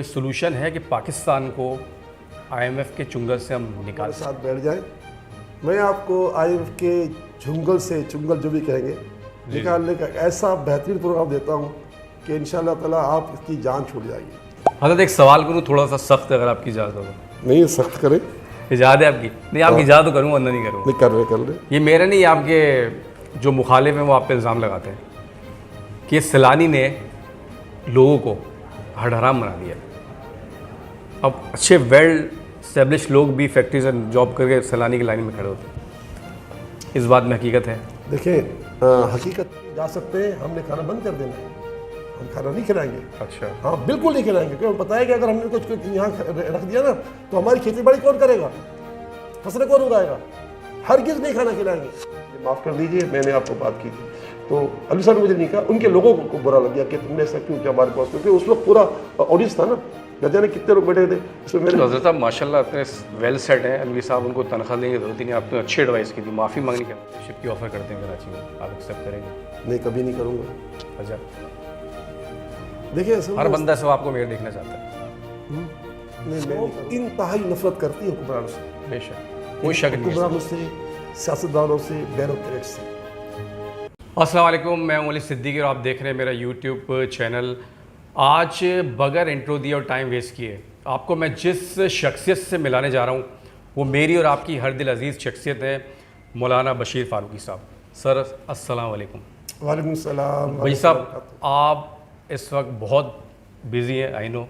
کوئی سلوشن ہے کہ پاکستان کو آئی ایم ایف کے چنگل سے ہم نکال ساتھ بیٹھ جائیں. میں آپ کو آئی ایم ایف کے جھنگل سے چنگل جو بھی کہیں گے نکالنے کا ایسا بہترین پروگرام دیتا ہوں کہ انشاءاللہ تعالیٰ آپ اس کی جان چھوٹ جائے گی. حضرت ایک سوال کروں تھوڑا سا سخت، اگر آپ کی اجازت ہو. نہیں سخت کریں. اجازت ہے آپ کی؟ نہیں آپ کی اجازت تو کروں ورنہ نہیں کروں. نہیں کر رہے. یہ میرے نہیں، آپ کے جو مخالف ہیں وہ آپ پہ الزام لگاتے ہیں کہ سیلانی نے لوگوں کو ہڈ حرام بنا دیا. اب اچھے ویل اسٹیبلش لوگ بھی فیکٹریز میں جاب کر کے سیلانی کی لائن میں کھڑے ہوتے ہیں. اس بات میں حقیقت ہے؟ دیکھیں حقیقت جا سکتے ہیں، ہم نے کھانا بند کر دینا ہے. ہم کھانا نہیں کھلائیں گے. اچھا. ہاں بالکل نہیں کھلائیں گے، کیوں بتائیں کہ اگر ہم نے کچھ یہاں رکھ دیا نا تو ہماری کھیتی باڑی کون کرے گا، فصلیں کون اگائے گا. ہرگز نہیں کھانا کھلائیں گے. معاف کر دیجیے، میں نے آپ کو بات کی تھی تو علی صاحب نے مجھے نہیں کہا، ان کے لوگوں کو برا لگ گیا کہ تم نے ایسا کیوں کیا ہمارے پاس، کیونکہ اس وقت پورا آڈینس تھا نا، نہ جانے کتنے لوگ بیٹھے تھے اس میں. میرے حضرت صاحب ماشاء اللہ اتنے ویل سیٹ ہیں، علوی صاحب ان کو تنخواہ دینے کی ضرورت ہی نہیں. آپ نے اچھی ایڈوائس کی تھی. معافی مانگنی کیا شپ کی آفر کرتے ہیں کراچی میں، آپ ایکسیپٹ کریں گے؟ نہیں کبھی نہیں کروں گا. اچھا. دیکھیں ہر بندہ سب آپ کو میئر دیکھنا چاہتا ہے. میں انتہائی نفرت کرتی ہے حکمرانوں سے. بے شک، کوئی شک نہیں. حکمرانوں سے، سیاستدانوں سے، بیوروکریٹ سے. السلام علیکم، میں ہوں علی صدیقی اور آپ دیکھ رہے ہیں میرا یوٹیوب چینل. آج بغیر انٹرو دیے اور ٹائم ویسٹ کیے آپ کو میں جس شخصیت سے ملانے جا رہا ہوں وہ میری اور آپ کی ہر دل عزیز شخصیت ہے، مولانا بشیر فاروقی صاحب. سر السلام علیکم. وعلیکم السلام. بھائی صاحب آپ اس وقت بہت بزی ہیں، آئی نو.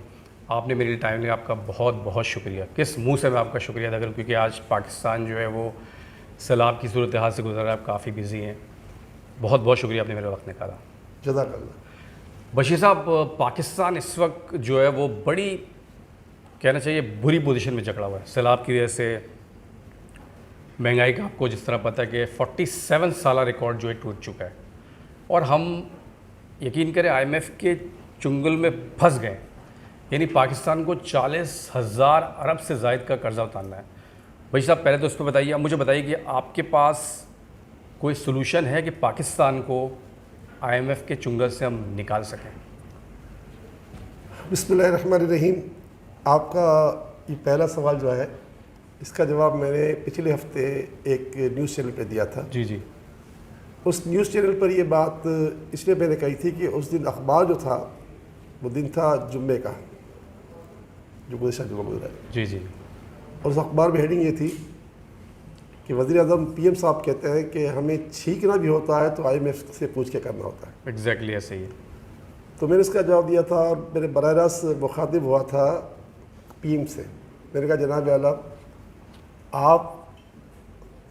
آپ نے میری ٹائم لیا، آپ کا بہت بہت شکریہ. کس منہ سے میں آپ کا شکریہ ادا کروں، کیونکہ آج پاکستان جو ہے وہ سیلاب کی صورتحال سے گزر رہا ہے. آپ کافی بزی ہیں. بہت بہت شکریہ آپ نے میرے وقت نکالا. جزاک اللہ. بشیر صاحب پاکستان اس وقت جو ہے وہ بڑی کہنا چاہیے بری پوزیشن میں جکڑا ہوا ہے. سیلاب کی وجہ سے مہنگائی کا آپ کو جس طرح پتہ ہے کہ 47 سالہ ریکارڈ جو ہے ٹوٹ چکا ہے، اور ہم یقین کریں آئی ایم ایف کے چنگل میں پھنس گئے. یعنی پاکستان کو 40,000 ارب سے زائد کا قرضہ اتارنا ہے. بھائی صاحب پہلے تو اس پہ بتائیے، مجھے بتائیے کہ آپ کے پاس کوئی سلوشن ہے کہ پاکستان کو آئی ایم ایف کے چنگل سے ہم نکال سکیں؟ بسم اللہ الرحمن الرحیم. آپ کا یہ پہلا سوال جو ہے اس کا جواب میں نے پچھلے ہفتے ایک نیوز چینل پہ دیا تھا. جی. اس نیوز چینل پر یہ بات اس لیے میں نے کہی تھی کہ اس دن اخبار جو تھا وہ دن تھا جمعے کا، جو گزشتہ جمعہ گزرا ہے. جی. اور اس اخبار میں ہیڈنگ یہ تھی کہ وزیر اعظم پی ایم صاحب کہتے ہیں کہ ہمیں چھینکنا بھی ہوتا ہے تو آئی ایم ایف سے پوچھ کے کرنا ہوتا ہے. ایگزیکٹلی ایسے ہی ہے. تو میں نے اس کا جواب دیا تھا اور میرے براہ راست مخاطب ہوا تھا پی ایم سے. میں نے کہا جناب اعلیٰ آپ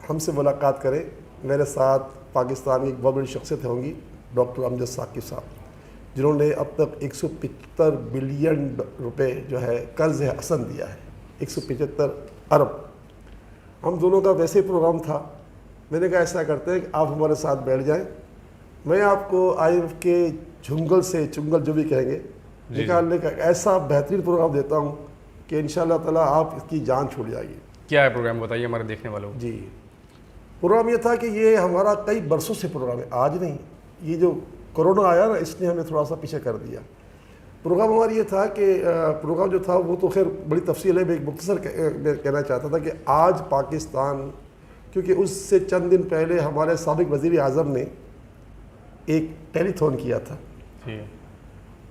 ہم سے ملاقات کریں، میرے ساتھ پاکستان کی ایک بہت بڑی شخصیت ہوں گی ڈاکٹر امجد ثاقب صاحب، جنہوں نے اب تک 175 بلین روپے جو ہے قرض حسن دیا ہے. 175 ارب. ہم دونوں کا ویسے ہی پروگرام تھا. میں نے کہا ایسا کرتے ہیں کہ آپ ہمارے ساتھ بیٹھ جائیں، میں آپ کو آئی ایم ایف کے جھنگل سے چنگل جو بھی کہیں گے نکالنے کا ایسا بہترین پروگرام دیتا ہوں کہ انشاءاللہ تعالیٰ آپ اس کی جان چھوٹ جائے گی. کیا ہے پروگرام بتائیے ہمارے دیکھنے والوں کو. جی پروگرام یہ تھا کہ یہ ہمارا کئی برسوں سے پروگرام ہے، آج نہیں. یہ جو کرونا آیا نا اس نے ہمیں تھوڑا سا پیچھے کر دیا. پروگرام ہمارا یہ تھا کہ پروگرام جو تھا وہ تو خیر بڑی تفصیل ہے، میں ایک مختصر کہنا چاہتا تھا کہ آج پاکستان، کیونکہ اس سے چند دن پہلے ہمارے سابق وزیر اعظم نے ایک ٹیلی تھون کیا تھا.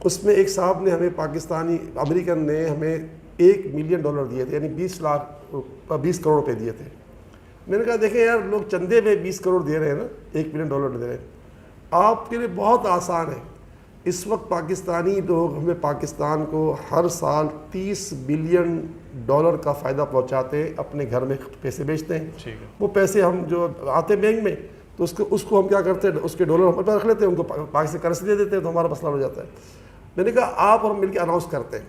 اس میں ایک صاحب نے ہمیں پاکستانی امریکن نے ہمیں $1 ملین دیے تھے، یعنی 20 کروڑ روپے دیے تھے. میں نے کہا دیکھیں یار لوگ چندے میں 20 کروڑ دے رہے ہیں نا، $1 ملین دے رہے ہیں، آپ کے لیے بہت آسان ہے. اس وقت پاکستانی لوگ ہمیں پاکستان کو ہر سال $30 بلین کا فائدہ پہنچاتے ہیں، اپنے گھر میں پیسے بیچتے ہیں. وہ پیسے ہم جو آتے بینک میں تو اس کو ہم کیا کرتے ہیں، اس کے ڈالر ہمارے پاس رکھ لیتے ہیں، ان کو پاکستان کرنسی دے دیتے ہیں تو ہمارا مسئلہ ہو جاتا ہے. میں نے کہا آپ اور مل کے اناؤنس کرتے ہیں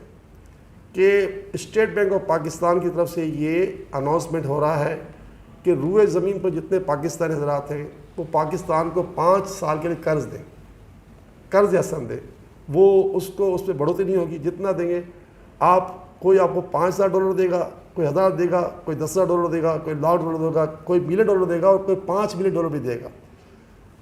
کہ اسٹیٹ بینک آف پاکستان کی طرف سے یہ اناؤنسمنٹ ہو رہا ہے کہ روئے زمین پر جتنے پاکستانی حضرات ہیں وہ پاکستان کو 5 سال کے لیے قرض دیں، قرض حسن دیں. وہ اس پہ بڑھوتری نہیں ہوگی، جتنا دیں گے کوئی آپ کو $5,000 دے گا، کوئی 1,000 دے گا، کوئی $10,000 دے گا، کوئی $1,00,000 دے گا، کوئی $1 ملین دے گا اور کوئی $5 ملین بھی دے گا.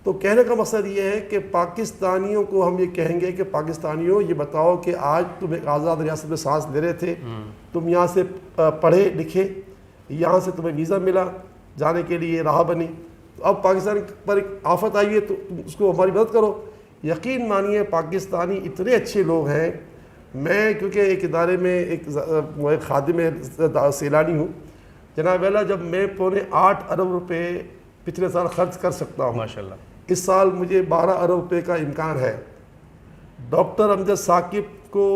تو کہنے کا مقصد یہ ہے کہ پاکستانیوں کو ہم یہ کہیں گے کہ پاکستانیوں یہ بتاؤ کہ آج تم ایک آزاد ریاست میں سانس لے رہے تھے، تم یہاں سے پڑھے لکھے، یہاں سے تمہیں ویزا ملا جانے کے لیے، راہ بنی، تو اب پاکستان پر ایک آفت آئی ہے تو اس کو ہماری مدد کرو۔ یقین مانیے پاکستانی اتنے اچھے لوگ ہیں، میں کیونکہ ایک ادارے میں ایک خادم سیلانی ہوں، جناب والا جب میں 8.25 ارب روپے پچھلے سال خرچ کر سکتا ہوں، ماشاءاللہ، اس سال مجھے 12 ارب روپے کا امکان ہے۔ ڈاکٹر امجد ثاقب کو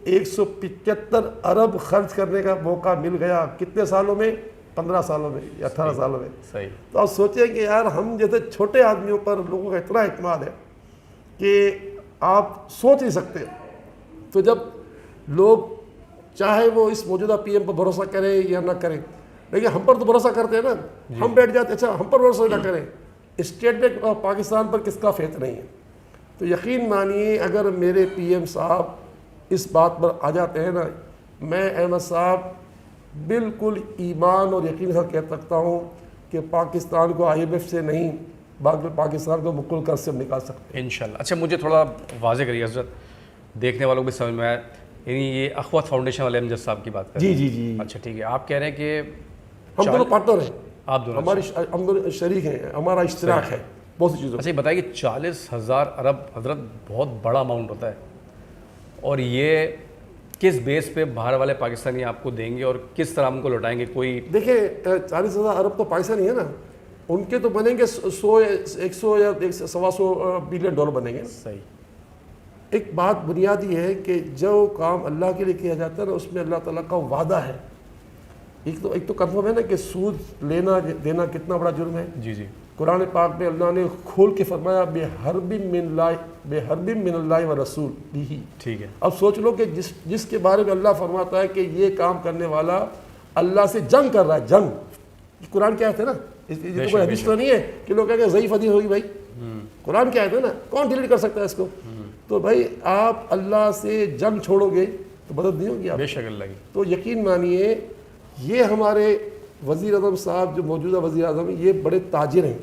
175 ارب خرچ کرنے کا موقع مل گیا، کتنے سالوں میں؟ 15 سالوں میں یا 18 سالوں میں۔ صحیح۔ تو آپ سوچیں کہ یار ہم جیسے چھوٹے آدمیوں پر لوگوں کا اتنا اعتماد ہے کہ آپ سوچ نہیں سکتے۔ تو جب لوگ چاہے وہ اس موجودہ پی ایم پر بھروسہ کریں یا نہ کریں، لیکن ہم پر تو بھروسہ کرتے ہیں نا، ہم بیٹھ جاتے اچھا ہم پر بھروسہ نہ کریں، اسٹیٹ بینک اور پاکستان پر کس کا فیت نہیں ہے۔ تو یقین مانیے اگر میرے پی ایم صاحب اس بات پر آ جاتے ہیں نا، میں احمد صاحب بالکل ایمان اور یقین سے کہہ سکتا ہوں کہ پاکستان کو IMF سے نہیں بلکہ پاکستان کو مکمل قرض سے نکال سکتے ہیں انشاءاللہ۔ اچھا مجھے تھوڑا واضح کریے حضرت، دیکھنے والوں کو بھی سمجھ میں آیا، یعنی یہ اخوت فاؤنڈیشن والے امجد صاحب کی بات کر رہے ہیں؟ جی جی جی، اچھا ٹھیک ہے، آپ کہہ رہے ہیں کہ ہم دونوں پارٹنر ہیں، آپ دونوں ہم دونوں شریک ہیں، ہمارا اشتراک ہے بہت سی چیزوں۔ اچھا یہ بتائیے کہ 40,000 ارب حضرت بہت بڑا اماؤنٹ ہوتا ہے، اور یہ کس بیس پہ باہر والے پاکستانی آپ کو دیں گے اور کس طرح ہم کو لوٹائیں گے؟ کوئی دیکھیں 40,000 ارب تو پاکستانی ہے نا، ان کے تو بنیں گے 100 یا 125 بلین ڈالر بنیں گے۔ صحیح۔ ایک بات بنیادی ہے کہ جو کام اللہ کے لیے کیا جاتا ہے نا، اس میں اللہ تعالیٰ کا وعدہ ہے۔ ایک تو کنفرم ہے نا کہ سود لینا دینا کتنا بڑا جرم ہے۔ جی جی، قرآن پاک میں اللہ نے کھول کے فرمایا بے حرب من اللہ و رسول بھی۔ ٹھیک ہے۔ اب سوچ لو کہ جس کے بارے میں اللہ فرماتا ہے کہ یہ کام کرنے والا اللہ سے جنگ کر رہا ہے، جنگ، قرآن کیا ہے نا، یہ تو کوئی حدیث تو نہیں ہے کہ لوگ کہیں گے ضعیف حدیث ہوگی بھائی، قرآن کیا ہے نا، کون ڈیلیٹ کر سکتا ہے اس کو؟ تو بھائی آپ اللہ سے جنگ چھوڑو گے تو مدد نہیں ہوگی آپ۔ بے شک اللہ کی۔ تو یقین مانیے یہ ہمارے وزیر اعظم صاحب جو موجودہ وزیر اعظم ہیں، یہ بڑے تاجر ہیں۔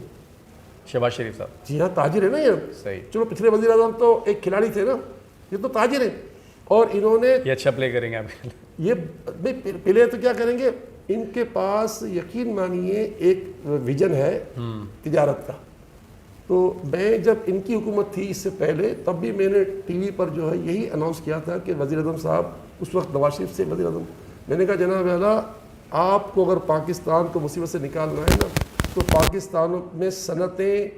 شہباز شریف صاحب۔ جی ہاں تاجر ہیں نا یہ۔ صحیح۔ چلو پچھلے وزیر اعظم تو ایک کھلاڑی تھے نا، یہ تو تاجر ہیں، اور انہوں نے یہ اچھا پلے کریں گے آپ؟ یہ پہلے تو کیا کریں گے، ان کے پاس یقین مانیے ایک ویژن ہے تجارت کا۔ تو میں جب ان کی حکومت تھی اس سے پہلے، تب بھی میں نے ٹی وی پر جو ہے یہی اناؤنس کیا تھا کہ وزیر اعظم صاحب اس وقت نواز شریف سے وزیر اعظم، میں نے کہا جناب اعلیٰ آپ کو اگر پاکستان کو مصیبت سے نکالنا ہے نا تو پاکستان میں صنعتیں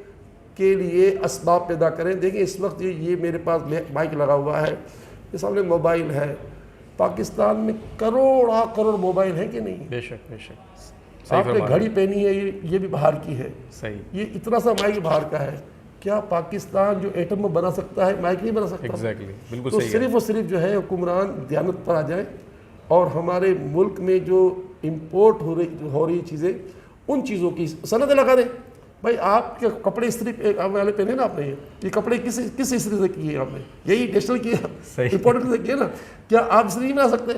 کے لیے اسباب پیدا کریں۔ دیکھیں اس وقت یہ میرے پاس مائک لگا ہوا ہے، یہ سامنے موبائل ہے، پاکستان میں کروڑ موبائل ہیں کہ نہیں؟ بے شک بے شک۔ آپ نے گھڑی پہنی ہے، یہ بھی باہر کی ہے۔ صحیح۔ یہ اتنا سا مائک باہر کا ہے، کیا پاکستان جو ایٹم میں بنا سکتا ہے مائک نہیں بنا سکتا؟ ایگزیکٹلی، بالکل تو صحیح ہے۔ صرف اور صرف جو ہے حکمران دیانت پر آ جائیں اور ہمارے ملک میں جو امپورٹ ہو رہی چیزیں، ان چیزوں کی صنعتیں لگا دیں۔ بھائی آپ کے کپڑے استری والے پہنے نا آپ نے، یہ کپڑے کس استری سے کیے آپ نے؟ یہی نیشنل کی امپورٹنٹ سے کیے نا، کیا آپ استری نہیں بنا سکتے؟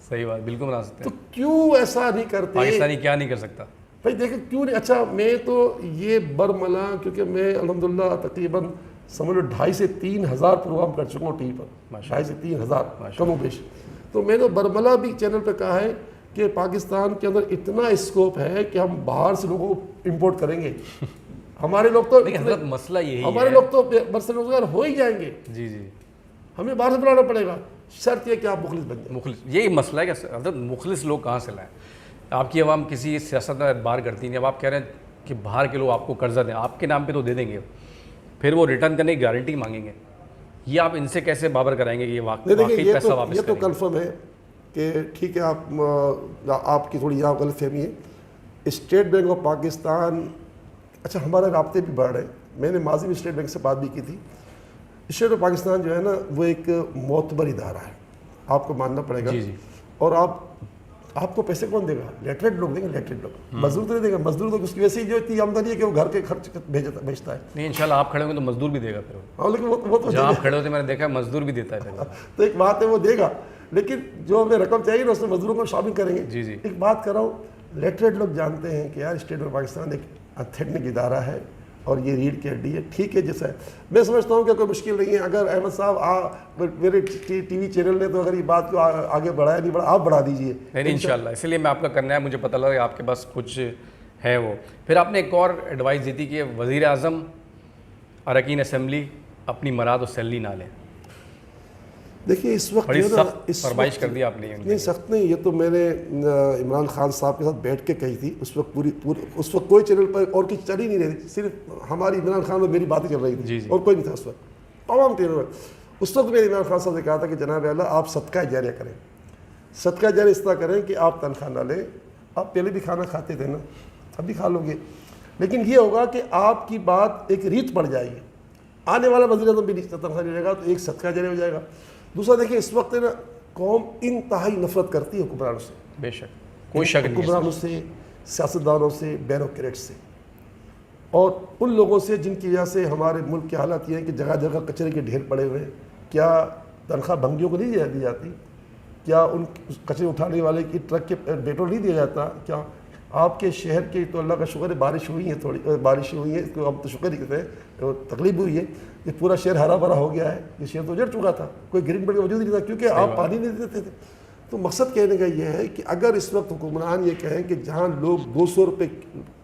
صحیح بات، بالکل بنا سکتے تو ہیں۔ کیوں ایسا نہیں کرتے؟ پاکستانی کیا نہیں کر سکتا؟ بھائی دیکھیں کیوں نہیں؟ اچھا میں تو یہ برملا، کیونکہ میں الحمدللہ تقریباً سمجھ لو 2,500 سے 3,000 پروگرام کر چکا ہوں ٹی وی پر، 2,500 سے 3,000 کم و بیش۔ تو میں نے برملا بھی چینل پہ کہا ہے کہ پاکستان کے اندر اتنا اسکوپ ہے کہ ہم باہر سے لوگوں کو امپورٹ کریں گے۔ ہمارے لوگ تو حضرت مسئلہ یہی ہمارے لوگ تو برس روزگار ہو ہی جائیں گے، جی جی، ہمیں باہر سے بلانا پڑے گا، شرط یہ کہ آپ مخلص بن جائیں۔ مخلص، یہی مسئلہ ہے کہ حضرت مخلص لوگ کہاں سے لائیں؟ آپ کی عوام کسی سیاست میں اعتبار کرتی نہیں۔ اب آپ کہہ رہے ہیں کہ باہر کے لوگ آپ کو قرضہ دیں، آپ کے نام پہ تو دے دیں گے، پھر وہ ریٹرن کرنے کی گارنٹی مانگیں گے، یہ آپ ان سے کیسے بابر کرائیں گے کہ یہ واقعی پیسہ واپس یہ تو کریں گے؟ کنفرم ہے کہ ٹھیک ہے، آپ کی تھوڑی یہاں غلط فہمی ہے۔ اسٹیٹ بینک آف پاکستان، اچھا ہمارے رابطے بھی بڑھ رہے ہیں، میں نے ماضی میں اسٹیٹ بینک سے بات بھی کی تھی۔ اسٹیٹ آف پاکستان جو ہے نا وہ ایک معتبر ادارہ ہے، آپ کو ماننا پڑے گا۔ جی جی، اور آپ کو پیسے کون دے گا؟ لیٹریٹ لوگ دیں گے، لیٹریٹ لوگ، مزدور تو نہیں دے گا، مزدور تو اس کی وجہ سے جو اتنی آمدنی ہے کہ وہ گھر کے خرچ بھیجتا ہے۔ نہیں انشاءاللہ آپ کھڑے ہوں گے تو مزدور بھی دے گا پھر وہ، ہاں لیکن وہ تو جہاں آپ کھڑے ہوتے میں نے دیکھا ہے مزدور بھی دیتا ہے پھر۔ تو ایک بات ہے وہ دے گا، لیکن جو ہمیں رقم چاہیے نا اس میں مزدوروں کو شامل کریں گے۔ جی جی، ایک بات کر رہا ہوں، لیٹریٹ لوگ جانتے ہیں کہ یار اسٹیٹ آف پاکستان ایک ایتھنک ادارہ ہے، اور یہ ریڑھ کی ہڈی ہے, ٹھیک ہے جیسا ہے. میں سمجھتا ہوں کہ کوئی مشکل نہیں ہے. اگر احمد صاحب میرے ٹی وی چینل نے تو اگر یہ بات کو آگے بڑھایا نہیں بڑھا, آپ بڑھا دیجئے. نہیں انشاءاللہ, اسی لیے میں آپ کا کرنا ہے, مجھے پتہ لگا کہ آپ کے پاس کچھ ہے وہ. پھر آپ نے ایک اور ایڈوائس دی تھی کہ وزیر اعظم اراکین اسمبلی اپنی مراد و سیلری نہ لیں. دیکھیے اس وقت بڑی سخت فرمائش کر دی آپ نے. نہیں سخت نہیں, یہ تو میں نے عمران خان صاحب کے ساتھ بیٹھ کے کہی تھی. اس وقت اس وقت کوئی چینل پر اور کچھ چل ہی نہیں رہی تھی, صرف ہماری عمران خان اور میری باتیں چل رہی تھی اور کوئی نہیں تھا اس وقت تمام چینل پر. اس وقت میں نے عمران خان صاحب سے کہا تھا کہ جناب اعلیٰ آپ صدقہ جاریہ کریں. صدقہ جاریہ اس طرح کریں کہ آپ تنخواہ نہ لیں. آپ پہلے بھی کھانا کھاتے تھے نا, اب بھی کھا لو گے, لیکن یہ ہوگا کہ آپ کی بات ایک ریت پڑ جائے گی. آنے والا وزیر اعظم بھی تنخواہ لے گا تو ایک صدقہ جاریہ ہو جائے گا. دوسرا دیکھیں اس وقت نا قوم انتہائی نفرت کرتی ہے حکمرانوں سے. بے شک کوئی شک نہیں, حکمرانوں سے, سیاستدانوں سے, بیوروکریٹ سے, اور ان لوگوں سے جن کی وجہ سے ہمارے ملک کی حالت یہ ہے کہ جگہ جگہ کچرے کے ڈھیر پڑے ہوئے ہیں. کیا تنخواہ بھنگیوں کو نہیں دی جاتی؟ کیا ان کچرے اٹھانے والے کی ٹرک کے پیٹرول نہیں دیا جاتا؟ کیا آپ کے شہر کے تو اللہ کا شکر ہے بارش ہوئی ہے, تھوڑی بارشیں ہوئی ہیں, اس کو ہم تو شکر ہی کہتے ہیں, تکلیف ہوئی ہے. یہ پورا شہر ہرا بھرا ہو گیا ہے. یہ شہر تو اجڑ چکا تھا, کوئی گرین بیلٹ کا وجود نہیں تھا کیونکہ آپ پانی نہیں دیتے تھے. تو مقصد کہنے کا یہ ہے کہ اگر اس وقت حکمران یہ کہیں کہ جہاں لوگ 200 روپے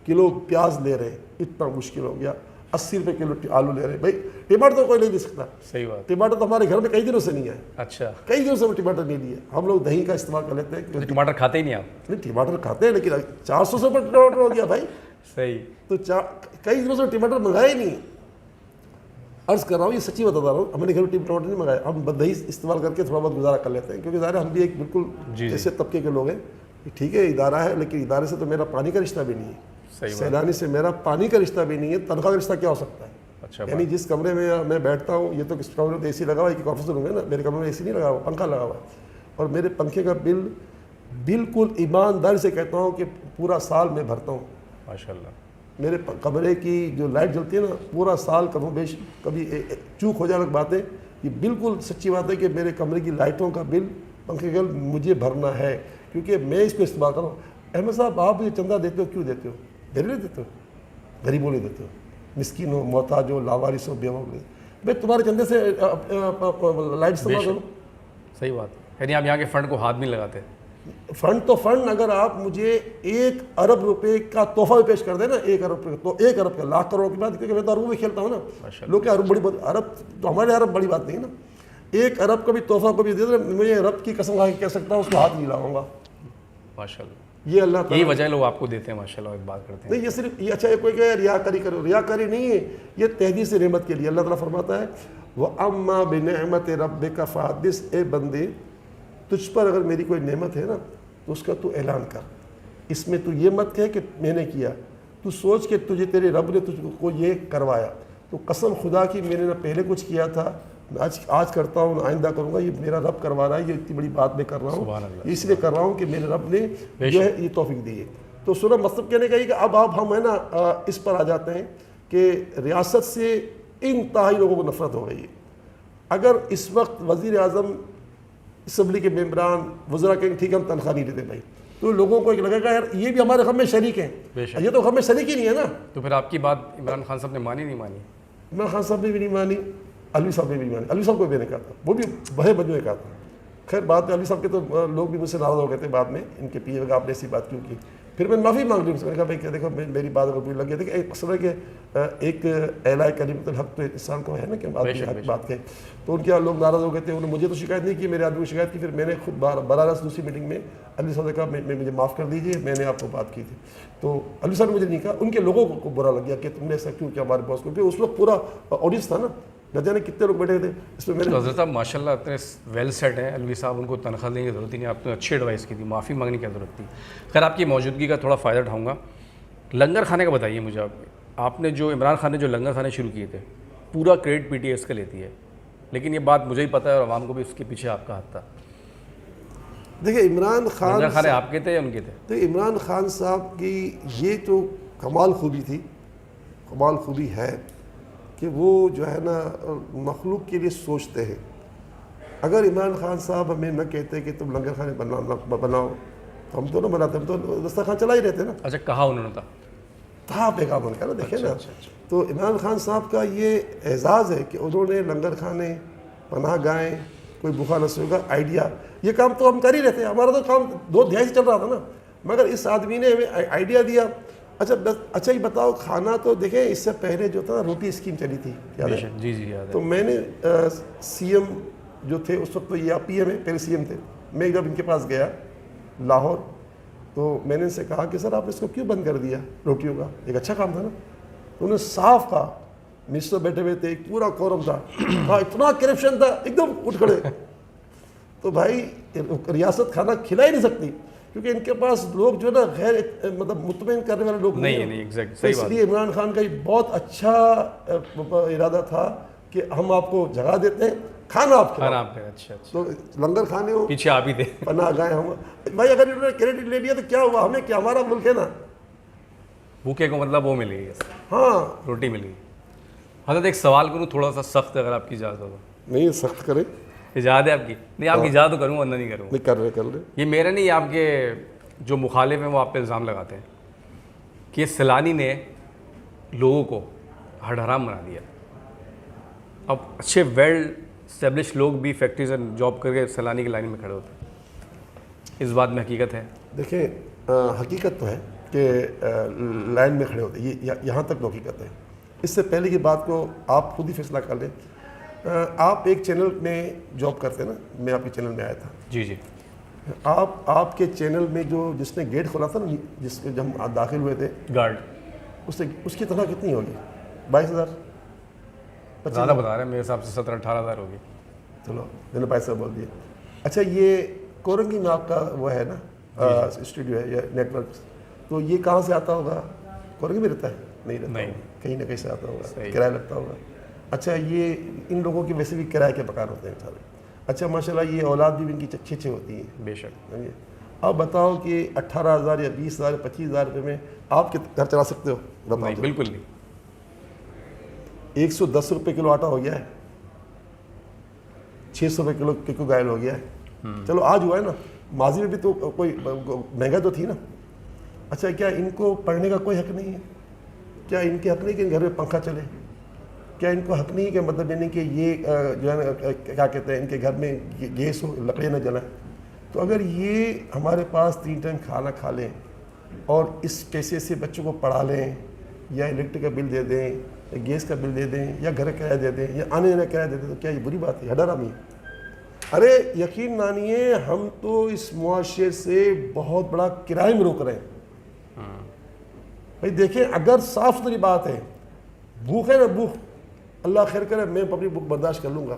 کلو پیاز لے رہے ہیں, اتنا مشکل ہو گیا, 80 روپے کلو آلو لے رہے ہیں. بھائی ٹماٹر تو کوئی نہیں دے سکتا. صحیح بات. ٹماٹر تو ہمارے گھر میں کئی دنوں سے نہیں آئے. اچھا, کئی دنوں سے ہم ٹماٹر نہیں لیے. ہم لوگ دہی کا استعمال کر لیتے ہیں. ٹماٹر کھاتے ہی نہیں آپ؟ نہیں ٹماٹر کھاتے ہیں لیکن 400 روپے ٹماٹر ہو گیا بھائی. صحیح. تو کئی دنوں سے ٹماٹر منگائے ہی نہیں. عرض کر رہا ہوں, یہ سچی بتا رہا ہوں, ہم نے گھر میں ٹماٹر نہیں منگایا. ہم دہی استعمال کر کے تھوڑا بہت گزارا کر لیتے ہیں کیونکہ ظاہر ہم بھی ایک بالکل ایسے طبقے کے لوگ ہیں. ٹھیک ہے ادارہ ہے, لیکن ادارے سے تو میرا پانی کا رشتہ بھی نہیں ہے. سیلانی سے میرا پانی کا رشتہ بھی نہیں ہے. تنخواہ کا رشتہ کیا ہو سکتا ہے؟ اچھا, یعنی جس کمرے میں میں بیٹھتا ہوں, یہ تو کس کمرے میں اے سی لگا ہوا ہے, ایک آفس روم ہے نا, میرے کمرے میں اے سی نہیں لگا ہوا, پنکھا لگا ہوا ہے. اور میرے پنکھے کا بل بالکل ایمانداری سے کہتا ہوں کہ پورا سال میں بھرتا ہوں. ماشاء اللہ. میرے کمرے کی جو لائٹ جلتی ہے نا, پورا سال کم و بیش کبھی چوک ہو جائے الگ بات ہے. یہ بالکل سچی بات ہے کہ میرے کمرے کی لائٹوں کا بل, پنکھے کا بل مجھے بھرنا ہے کیونکہ میں اس کو استعمال کروں. احمد صاحب آپ یہ چندہ دیتے ہو کیوں دیتے ہو؟ میرے لیے دیتے ہو, غریبوں لیے دیتے ہو, مسکین ہو, محتاج ہو, لاوارث ہو, بیوہ ہو. بھائی تمہارے چندے سے لائٹ استعمال کرو. صحیح بات. یعنی آپ یہاں کے فنڈ کو ہاتھ نہیں لگاتے؟ فنڈ تو فنڈ, اگر آپ مجھے 1 ارب روپے کا تحفہ بھی پیش کر دیں نا, 1 ارب روپے تو 1 ارب کا, لاکھ کروڑ کی بات, کیونکہ میں تو اربوں میں کھیلتا ہوں نا. لوگ کیا ارب بڑی بات, ارب تو ہمارے ارب بڑی بات نہیں ہے نا. 1 ارب کا بھی تحفہ کو بھی دے دیں, مجھے رب کی قسم کھا کے کہہ سکتا ہوں اس کو ہاتھ نہیں لگاؤں گا. ماشاء اللہ. یہ اللہ تعالیٰ, یہی وجہ لوگ آپ کو دیتے ہیں ماشاء اللہ. ایک بات کرتے ہیں نہیں, یہ صرف یہ اچھا کوئی کہ ریاکاری کرو, ریاکاری نہیں ہے, یہ تحدیث نعمت کے لیے. اللہ تعالیٰ فرماتا ہے وَأَمَّا بِنِعْمَتِ رَبِّكَ فَحَدِّثْ. اے بندے, تجھ پر اگر میری کوئی نعمت ہے نا تو اس کا تو اعلان کر. اس میں تو یہ مت کہے کہ میں نے کیا, تو سوچ کہ تجھے تیرے رب نے تجھ کو یہ کروایا. تو قسم خدا کی میں نے نہ پہلے کچھ کیا تھا, آج کرتا ہوں, آئندہ کروں گا, یہ میرا رب کروا رہا ہے. یہ اتنی بڑی بات میں کر رہا ہوں, اس لیے کر رہا ہوں کہ میرے رب نے جو ہے یہ توفیق دی ہے. تو سورہ مطلب کہنے کا یہ کہ اب آپ ہم ہے نا اس پر آ جاتے ہیں کہ ریاست سے انتہائی لوگوں کو نفرت ہو رہی ہے. اگر اس وقت وزیر اعظم, اسمبلی کے ممبران, وزراء کہیں ٹھیک ہے ہم تنخواہ نہیں دیتے بھائی, تو لوگوں کو ایک لگے گا یار یہ بھی ہمارے غم میں شریک ہیں. یہ تو غم میں شریک ہی نہیں ہے نا. تو پھر آپ کی بات عمران خان صاحب نے مانی نہیں مانی؟ عمران خان صاحب نے بھی نہیں مانی, علوی صاحب نے بھی نہیں مانی. علوی صاحب کو بھی نہیں کہا تھا, وہ بھی بڑے بجو نے کہا تھا. خیر بعد میں علوی صاحب کے تو لوگ بھی مجھ سے ناراض ہو گئے تھے بعد میں, ان کے پیے آپ نے ایسی بات کیوں کی. پھر میں معافی مانگ لی ان سے, میں نے کہا بھائی کہ دیکھو میری بات اگر بری لگ گئی. دیکھیں ایک اصل ہے کہ ایک اعلیٰ کلمۃ الحق تو انسان کو ہے نا کہ آدمی حق بات کہے. تو ان کے لوگ ناراض ہو گئے تھے, انہوں نے مجھے تو شکایت نہیں کی, میرے آدمی کو شکایت کی. پھر میں نے خود براہ راست دوسری میٹنگ میں علی صاحب نے کہا مجھے معاف کر دیجیے, میں نے آپ کو بات کی تھی. تو علی صاحب نے مجھے نہیں کہا, ان کے لوگوں کو برا لگ گیا کہ تم نے ایسا کیوں کیا ہمارے باس کو. پھر اس وقت پورا آڈینس تھا نا, نہ جانے کتنے لوگ بیٹھے تھے اس میں. میرے حضرت صاحب ماشاء اللہ اتنے ویل سیٹ ہیں علوی صاحب, ان کو تنخواہ دینے کی ضرورت ہی نہیں. آپ نے اچھی ایڈوائس کی تھی, معافی مانگنے کی ضرورت تھی. خیر آپ کی موجودگی کا تھوڑا فائدہ اٹھاؤں گا. لنگر کھانے کا بتائیے مجھے. آپ نے جو عمران خان نے جو لنگر کھانے شروع کیے تھے, پورا کریڈٹ پی ٹی ایس کا لیتی ہے, لیکن یہ بات مجھے ہی پتہ ہے اور عوام کو بھی اس کے پیچھے آپ کا ہاتھ تھا. دیکھیں عمران خان, لنگر کھانے آپ کے تھے یا ان کے تھے؟ تو عمران خان صاحب کی یہ تو کمال خوبی تھی, کمال خوبی ہے کہ وہ جو ہے نا مخلوق کے لیے سوچتے ہیں. اگر عمران خان صاحب ہمیں نہ کہتے کہ تم لنگر کھانے بناؤ تو ہم تو نہ بناتے, ہم تو دسترخوان چلا ہی رہتے نا. اچھا کہا انہوں نے تھا, تھا پیغام ان کا نا, دیکھیں نا. تو عمران خان صاحب کا یہ اعزاز ہے کہ انہوں نے لنگر خانے, پناہ گاہیں, کوئی بھوکا نہ سوئے گا آئیڈیا, یہ کام تو ہم کر ہی رہے تھے, ہمارا تو کام 2 دہائی سے چل رہا تھا نا, مگر اس آدمی نے ہمیں آئیڈیا دیا. اچھا یہ بتاؤ, کھانا تو دیکھیں اس سے پہلے جو تھا روٹی اسکیم چلی تھی, یاد ہے؟ جی جی یاد ہے. تو میں نے سی ایم جو تھے اس وقت, تو یہ پی ایم ہے, پہلے سی ایم تھے, میں جب ان کے پاس گیا لاہور, تو میں نے ان سے کہا کہ سر آپ نے اس کو کیوں بند کر دیا روٹیوں کا, ایک اچھا کام تھا نا. تو انہوں نے صاف کہا, منسٹر بیٹھے ہوئے تھے, ایک پورا کورم تھا, اتنا کرپشن تھا, ایک دم اٹھ کھڑے. تو بھائی ریاست کھانا کھلا ہی نہیں سکتی, کیونکہ ان کے پاس لوگ جو نا غیر مطلب مطمئن کرنے والے لوگ نہیں ایگزیکٹ صحیح بات. اس لیے عمران خان کا یہ بہت اچھا ارادہ تھا کہ ہم آپ کو جگہ دیتے ہیں, کھانا آپ کھلاؤ. اچھا تو لنگر کھانے ہو, پیچھے آپ ہی تھے, پناہ گاہیں ہم. بھائی اگر انہوں نے کریڈٹ لے لیا تو کیا ہوا, ہمیں کیا, ہمارا ملک ہے نا. بھوکے کو مطلب وہ ملے گی, ہاں روٹی ملے گی. حضرت ایک سوال کروں تھوڑا سا سخت, اگر آپ کی اجازت ہو. نہیں سخت کریں, اجازت ہے آپ کی؟ نہیں آپ کی اجازت تو کروں, ورنہ نہیں کروں. نہیں کر رہے. یہ میرے نہیں, آپ کے جو مخالف ہیں وہ آپ پہ الزام لگاتے ہیں کہ سیلانی نے لوگوں کو ہڈ حرام بنا دیا. اب اچھے ویل اسٹیبلش لوگ بھی فیکٹریز میں جاب کر کے سیلانی کی لائن میں کھڑے ہوتے ہیں, اس بات میں حقیقت ہے؟ دیکھیں حقیقت تو ہے کہ لائن میں کھڑے ہوتے ہیں, یہ یہاں تک تو حقیقت ہے. اس سے پہلے کی بات کو آپ خود ہی فیصلہ کر لیں. آپ ایک چینل میں جاب کرتے ہیں نا, میں آپ کے چینل میں آیا تھا. جی جی. آپ کے چینل میں جس نے گیٹ کھولا تھا نا, جس میں جب ہم داخل ہوئے تھے, گارڈ, اس کی تنخواہ کتنی ہوگی؟ 22,000. زیادہ بتا رہے ہیں, میرے حساب سے 17-18,000 ہوگی. چلو میں نے 22,000 بول دیا. اچھا یہ کورنگی میں آپ کا وہ ہے نا اسٹوڈیو ہے یا نیٹ ورک, تو یہ کہاں سے آتا ہوگا؟ کورنگی میں رہتا ہے؟ نہیں رہتا, کہیں نہ کہیں سے آتا ہوگا, کرایہ لگتا ہوگا. اچھا یہ ان لوگوں کے ویسے بھی کرایہ کے مکان ہوتے ہیں سارے. اچھا ماشاءاللہ یہ اولاد بھی ان کی اچھی ہوتی ہیں. بے شک. اب بتاؤ کہ 18,000 یا 20,000 25,000 روپے میں آپ کے گھر چلا سکتے ہو؟ نہیں بالکل نہیں. 110 روپے کلو آٹا ہو گیا ہے, 600 روپے کلو کیکو گائل ہو گیا ہے. چلو آج ہوا ہے نا, ماضی میں بھی تو کوئی مہنگا تو تھی نا. اچھا کیا ان کو پڑھنے کا کوئی حق نہیں ہے؟ کیا ان کے حق نہیں کہ ان گھر میں پنکھا چلے؟ کیا ان کو حق نہیں کہ مطلب یعنی کہ یہ جو ہے نا کیا کہتے ہیں ان کے گھر میں گیس ہو, لکڑیاں نہ جلائیں؟ تو اگر یہ ہمارے پاس 3 ٹائم کھانا کھا لیں اور اس پیسے سے بچوں کو پڑھا لیں, یا الیکٹرک کا بل دے دیں, یا گیس کا بل دے دیں, یا گھر کا کرایہ دے دیں, یا آنے جانے کا کرایہ دے دیں, تو کیا یہ بری بات ہے؟ حرام. ارے یقین مانیے ہم تو اس معاشرے سے بہت بڑا کرائے میں روک رہے ہیں. بھائی دیکھیں, اگر صاف ستھری بات ہے, بھوک ہے نا, بھوک اللہ خیر کرے, میں اپنی بھوک برداشت کر لوں گا,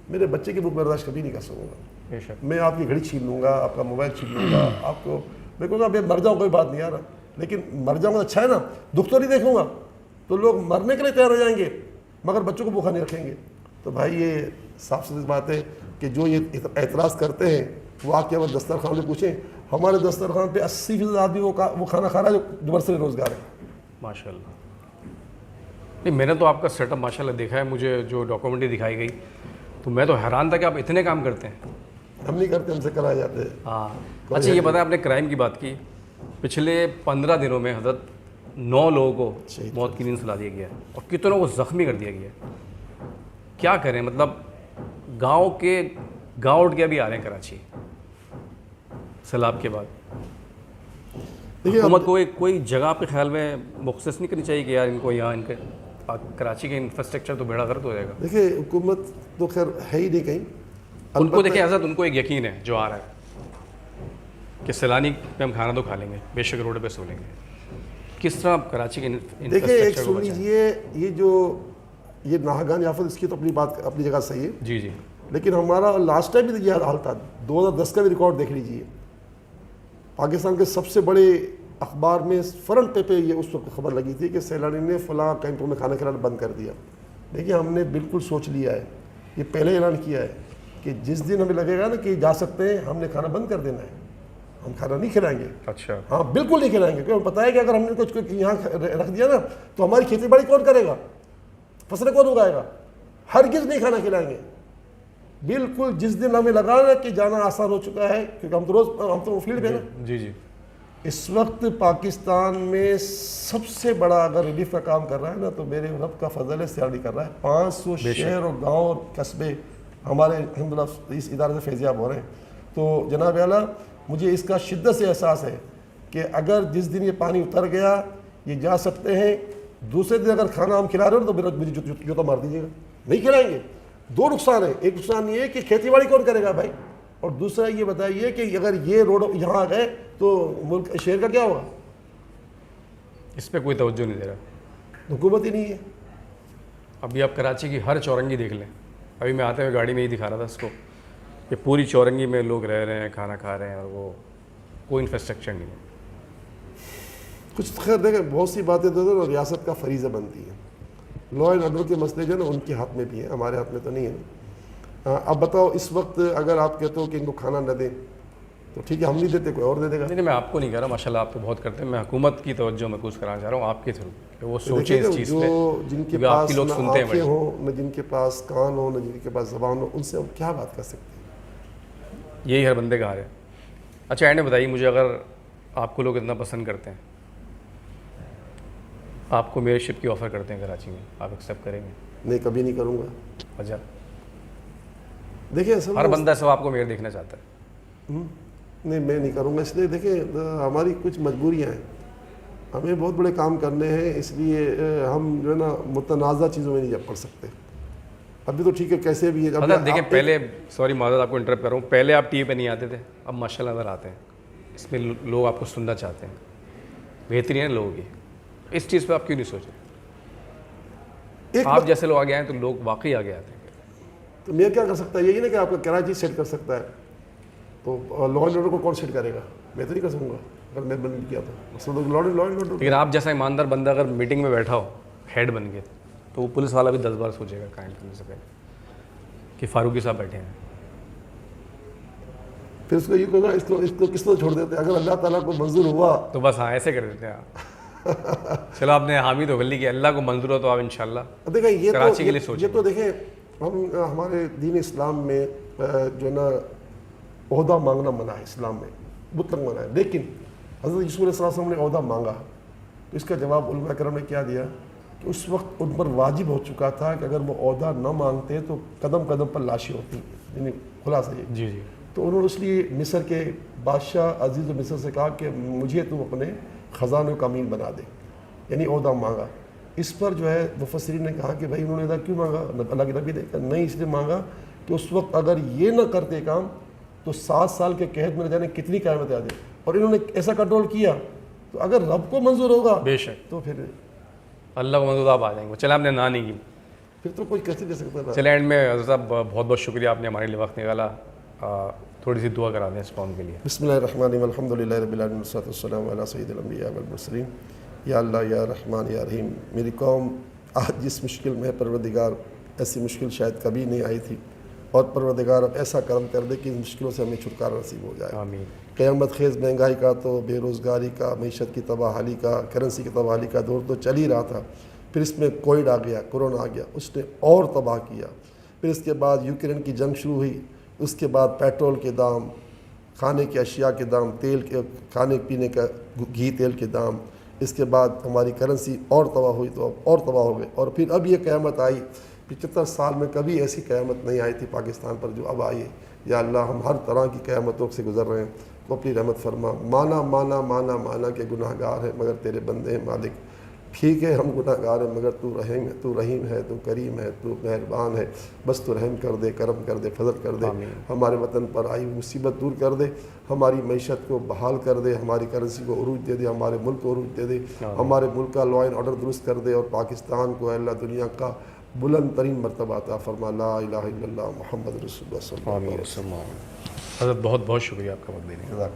میرے بچے کی بھوک برداشت کبھی نہیں کر سکوں گا. میں آپ کی گھڑی چھین لوں گا, آپ کا موبائل چھین لوں گا, آپ کو میں کہوں گا بھائی مر جاؤں کوئی بات نہیں یار, لیکن مر جاؤں گا اچھا ہے نا, دکھ تو نہیں دیکھوں گا. تو لوگ مرنے کے لیے تیار ہو جائیں گے مگر بچوں کو بھوکا نہیں رکھیں گے. تو بھائی یہ صاف ستھری بات ہے کہ جو یہ اعتراض کرتے ہیں وہ آ کے اگر دسترخوان سے پوچھیں, ہمارے دسترخوان پہ 80% آدمی وہ کھانا کھا رہا ہے جو برسر روزگار ہے. ماشاء اللہ. نہیں میں نے تو آپ کا سیٹ اپ ماشاء اللہ دیکھا ہے, مجھے جو ڈاکومنٹری دکھائی گئی تو میں تو حیران تھا کہ آپ اتنے کام کرتے ہیں. ہم نہیں کرتے, ہم سے کرائے جاتے ہیں. ہاں اچھا یہ بتائیں, آپ نے کرائم کی بات کی, پچھلے 15 دنوں میں حضرت 9 لوگوں کو موت کی نیند سلا دیا گیا ہے اور کتنوں کو زخمی کر دیا گیا ہے. کیا کریں, مطلب گاؤں اٹھ کے ابھی آ رہے ہیں کراچی سیلاب کے بعد. حکومت کو کوئی جگہ آپ کے خیال میں مختص نہیں کرنی چاہیے کہ یار ان کو یہاں ان کے کراچی کے انفراسٹرکچر تو بیڑا غرق ہو جائے گا. دیکھیں حکومت تو خیر ہے ہی نہیں کہیں. ان کو دیکھیں حضرت, ان کو ایک یقین ہے جو آ رہا ہے کہ سیلانی پہ ہم کھانا تو کھا لیں گے, بے شک روڈ پہ سو لیں گے. کس طرح آپ کراچی کے دیکھیں ایک سن لیجیے, یہ ناہگان یافت اس کی تو اپنی بات اپنی جگہ صحیح ہے. جی جی. لیکن ہمارا لاسٹ ٹائم بھی یہ حال تھا, 2010 کا بھی ریکارڈ دیکھ لیجیے. پاکستان کے سب سے بڑے اخبار میں فرنٹ پہ یہ اس وقت خبر لگی تھی کہ سیلانی نے فلاں کیمپوں میں کھانا کھلانا بند کر دیا. دیکھیے ہم نے بالکل سوچ لیا ہے, یہ پہلے اعلان کیا ہے کہ جس دن ہمیں لگے گا نا کہ جا سکتے ہیں, ہم نے کھانا بند کر دینا ہے, ہم کھانا نہیں کھلائیں گے. اچھا ہاں بالکل نہیں کھلائیں گے, کیونکہ پتہ ہے کہ اگر ہم نے کچھ یہاں رکھ دیا نا تو ہماری کھیتی باڑی کون کرے گا, فصلیں کون اگائے گا. ہرگز نہیں کھانا کھلائیں گے. بالکل جس دن ہمیں لگا نا کہ جانا آسان ہو چکا ہے, کیونکہ ہم تو فیلڈ پہ نا. جی جی. اس وقت پاکستان میں سب سے بڑا اگر ریلیف کا کام کر رہا ہے نا تو میرے رب کا فضل ہے سیاڑی کر رہا ہے. 500 شہر اور گاؤں اور قصبے ہمارے الحمدللہ اس ادارے سے فیضیاب ہو رہے ہیں. تو جناب اعلیٰ مجھے اس کا شدت سے احساس ہے کہ اگر جس دن یہ پانی اتر گیا یہ جا سکتے ہیں. دوسرے دن اگر کھانا ہم کھلا رہے ہو تو مجھے جوتا مار دیجیے گا, نہیں کھلائیں گے. 2 نقصان ہیں. ایک نقصان یہ ہے کہ کھیتی باڑی کون کرے گا بھائی, اور دوسرا یہ بتائیے کہ اگر یہ روڈ یہاں آ گئے تو ملک شہر کا کیا ہوگا؟ اس پہ کوئی توجہ نہیں دے رہا, حکومت ہی نہیں ہے. ابھی آپ کراچی کی ہر چورنگی دیکھ لیں. ابھی میں آتے ہوئے گاڑی میں ہی دکھا رہا تھا اس کو کہ پوری چورنگی میں لوگ رہ رہے ہیں, کھانا کھا رہے ہیں, اور وہ کوئی انفراسٹرکچر نہیں ہے. کچھ خیر دیکھیں بہت سی باتیں تو ریاست کا فریضہ بنتی ہیں. لا اینڈ آرڈر کے مسئلے جو ہے نا ان کے ہاتھ میں بھی ہیں, ہمارے ہاتھ میں تو نہیں ہے. اب بتاؤ اس وقت اگر آپ کہتے ہو کہ ان کو کھانا نہ دیں تو ٹھیک ہے, ہم نہیں دیتے, کوئی اور دے دے گا. نہیں, میں آپ کو نہیں کہہ رہا, ماشاء اللہ آپ تو بہت کرتے ہیں. میں حکومت کی توجہ محسوس کرانا چاہ رہا ہوں آپ کے تھرو کہ وہ سوچیں اس چیز پہ. جو جن کے کیونکہ آپ پاس کی لوگ نہ سنتے ہیں آنکھیں بڑی. ہوں, نہ جن کے پاس کان ہو, نہ جن کے پاس زبان ہو, ان سے ہم کیا بات کر سکتے ہیں؟ یہی ہر بندے کا حال ہے. اچھا اینڈ میں بتائیے مجھے, اگر آپ کو لوگ اتنا پسند کرتے ہیں, آپ کو میئر شپ کی آفر کرتے ہیں کراچی میں, آپ ایکسیپٹ کریں گے؟ نہیں, کبھی نہیں کروں گا. وجہ دیکھیں اصل ہر بندہ سب آپ کو میئر دیکھنا چاہتا ہے. نہیں, میں نہیں کروں گا. اس لیے دیکھیں ہماری کچھ مجبوریاں ہیں, ہمیں بہت بڑے کام کرنے ہیں, اس لیے ہم جو ہے نا متنازع چیزوں میں نہیں جب پڑ سکتے. ابھی تو ٹھیک ہے کیسے بھی ہے. مطلب دیکھیں پہلے, سوری معذرت آپ کو انٹرپٹ کر رہا ہوں, پہلے آپ ٹی وی پہ نہیں آتے تھے, اب ماشاء اللہ نظر آتے ہیں. اس میں لوگ آپ کو سننا چاہتے ہیں, بہترین ہے لوگوں کی. اس چیز پہ آپ کیوں نہیں سوچ رہے؟ آپ جیسے لوگ آگے آئے تو لوگ واقعی آگے آتے ہیں. تو میں کیا کر سکتا ہے, یہی نا کہ آپ کا کراچی سیٹ کر سکتا ہے, تو لا اینڈ آرڈر کو کون سیٹ کرے گا؟ میں تو نہیں کر سکوں گا اگر میں بند کیا تو. Law and order. لیکن آپ جیسا ایماندار بندہ اگر میٹنگ میں بیٹھا ہو ہیڈ بن کے, تو وہ پولیس والا بھی 10 بار سوچے گا قائم کرنے سے پہلے کہ فاروقی صاحب بیٹھے ہیں. پھر اس کو یہ کہا اس کو کس طرح چھوڑ دیتے ہیں؟ اگر اللہ تعالیٰ کو منظور ہوا تو بس ہاں ایسے کر دیتے ہیں آپ. چلو آپ نے حامی تو کر لی کہ اللہ کو منظور ہو تو آپ انشاءاللہ دیکھیں کراچی کے لیے سوچیں. یہ تو دیکھیں ہمارے دین اسلام میں جو ہے نا عہدہ مانگنا منع ہے, اسلام میں مطلق منع ہے. لیکن حضرت یوسف علیہ السلام نے عہدہ مانگا تو اس کا جواب علماء کرام نے کیا دیا کہ اس وقت ان پر واجب ہو چکا تھا کہ اگر وہ عہدہ نہ مانگتے تو قدم قدم پر لاشیں ہوتی, یعنی خلاصہ یہ. جی جی. تو انہوں نے اس لیے مصر کے بادشاہ عزیز مصر سے کہا کہ مجھے تم اپنے خزانوں کا امین بنا دے, یعنی عہدہ مانگا. اس پر جو ہے مفسرین نے کہا کہ بھائی انہوں نے کیوں مانگا؟ اللہ کے نبی نے کہا نہیں, اس لیے مانگا کہ اس وقت اگر یہ نہ کرتے کام تو 7 سال کے قحط میں نہ جانے کتنی قیامتیں آ جائیں. اور انہوں نے ایسا کنٹرول کیا, تو اگر رب کو منظور ہوگا بے شک تو پھر اللہ کو منظور آپ آ جائیں گے. چلے آپ نے نہ نہیں کی, پھر تو کوئی کیسے دے سکتا ہے. چلے اینڈ میں حضرت صاحب بہت بہت شکریہ, آپ نے ہمارے لیے وقت نکالا. تھوڑی سی دعا کرا دیں اس قوم کے لیے. بسم اللہ الرحمن الرحیم, الحمد للہ رب العالمین والصلاۃ والسلام علی سید الانبیاء والمرسلین. یا اللہ یا رحمان یا رحیم, میری قوم آج جس مشکل میں ہے پروردگار, ایسی مشکل شاید کبھی نہیں آئی تھی, اور پروردگار اب ایسا کرم کر دے کہ ان مشکلوں سے ہمیں چھٹکارا نصیب ہو جائے. آمین. قیامت خیز مہنگائی کا, تو بے روزگاری کا, معیشت کی تباہی کا, کرنسی کی تباہی کا دور تو چل ہی رہا تھا. پھر اس میں کووڈ آ گیا, کورونا آ گیا, اس نے اور تباہ کیا. پھر اس کے بعد یوکرین کی جنگ شروع ہوئی, اس کے بعد پیٹرول کے دام, کھانے کی اشیاء کے دام, تیل کے کھانے پینے کا گھی تیل کے دام, اس کے بعد ہماری کرنسی اور تباہ ہوئی تو اب اور تباہ ہو گئے. اور پھر اب یہ قیامت آئی, 75 سال میں کبھی ایسی قیامت نہیں آئی تھی پاکستان پر جو اب آئی ہے. یا اللہ ہم ہر طرح کی قیامتوں سے گزر رہے ہیں, تو اپنی رحمت فرما. مانا مانا مانا مانا کہ گناہ گار ہے مگر تیرے بندے ہیں مالک. ٹھیک ہے ہم گناہ گار ہیں مگر تو رحیم ہے, تو کریم ہے, تو مہربان ہے. بس تو رحم کر دے, کرم کر دے, فضل کر دے. ہمارے وطن پر آئی مصیبت دور کر دے, ہماری معیشت کو بحال کر دے, ہماری کرنسی کو عروج دے دے, ہمارے ملک کو عروج دے دے, ہمارے ملک کا لا اینڈ آرڈر درست کر دے, اور پاکستان کو اللہ دنیا کا بلند ترین مرتبہ عطا فرما. لا الہ الا اللہ محمد رسول اللہ صلی اللہ علیہ وسلم. حضرت بہت بہت شکریہ آپ کا وقت دینے کا.